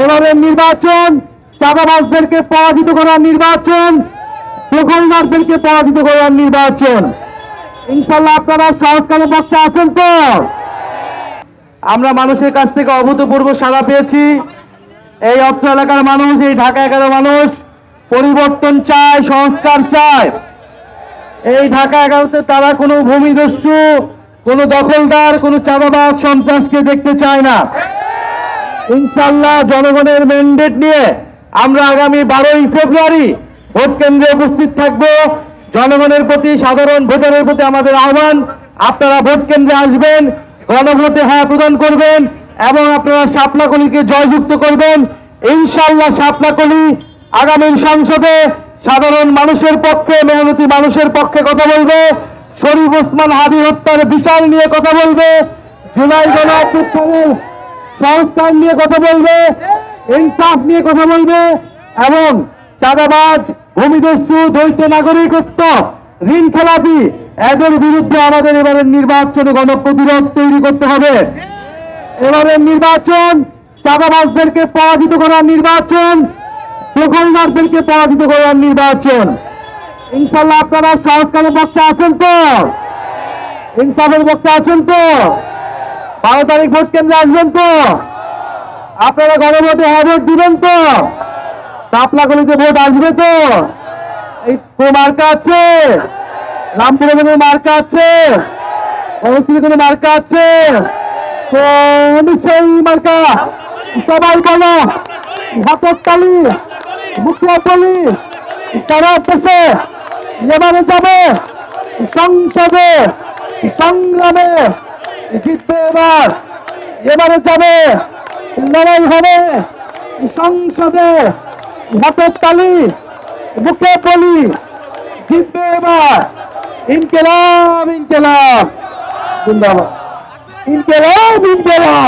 এবারের নির্বাচন চাঁদাবাজদেরকে পরাজিত করার নির্বাচন, দখলদারদেরকে পরাজিত করার নির্বাচন। ইনশাল্লাহ আপনারা সংস্কারের পক্ষে আছেন তো? আমরা মানুষের কাছ থেকে অভূতপূর্ব সাড়া পেয়েছি। এই অত্র এলাকার মানুষ, এই ঢাকা 11 মানুষ পরিবর্তন চায়, সংস্কার চায়। এই ঢাকা 11তে তারা কোনো ভূমিদস্যু, কোনো দখলদার, কোনো চাঁদাবাজ, সন্ত্রাসকে দেখতে চায় না। ইনশাল্লাহ জনগণের ম্যান্ডেট নিয়ে আমরা আগামী 12ই ফেব্রুয়ারি ভোট কেন্দ্রে উপস্থিত থাকব। জনগণের প্রতি, সাধারণ ভোটারের প্রতি আমাদের আহ্বান, আপনারা ভোট কেন্দ্রে আসবেন, গণভোটে হ্যাঁ প্রদান করবেন এবং আপনারা শাপলাকলিকে জয়যুক্ত করবেন। ইনশাল্লাহ শাপলাকলি আগামীর সংসদে সাধারণ মানুষের পক্ষে, মেহনতি মানুষের পক্ষে কথা বলবে, শরীফ ওসমান হাদি হত্যার বিচার নিয়ে কথা বলবে, জুলাই গণঅভ্যুত্থানের সংস্কার নিয়ে কথা বলবে, ইনসাফ নিয়ে কথা বলবে এবং চাঁদাবাজ, ভূমিদস্যু, দ্বৈত নাগরিকত্ব, ঋণ খেলাপি এদের বিরুদ্ধে আমাদের এবারের নির্বাচনে গণপ্রতিরোধ তৈরি করতে হবে। এবারের নির্বাচন চাঁদাবাজদেরকে পরাজিত করার নির্বাচন, দখলদারদেরকে পরাজিত করার নির্বাচন। ইনশাল্লাহ আপনারা সংস্কারের পক্ষে আছেন তো? ইনসাফের পক্ষে আছেন তো? 12 তারিখ ভোট কেন্দ্রে আসবেন তো? আপনারা গণভোটে হ্যাঁ ভোট দিবেন তো? শাপলাকলিতে ভোট আসবে তো? এই কোনো মার্কা আছে? রামপুরে কোনো মার্কা আছে? অবশ্যই কোনো মার্কা আছে? তো নিশ্চয়ই মার্কা। সবাই বলো হাতের তালি, মুখিয়া বলি, তারা দেশে এবারে যাবে সংসদে, সংগ্রামে জিতবে এবার, এবারে যাবে, লড়াই হবে সংসদে, হাতের তালি, মুখে বলি, জিতবে এবার। ইনকিলাব, ইনকিলাব, জিন্দাবাদ, ইনকিলাব, ইনকিলাব।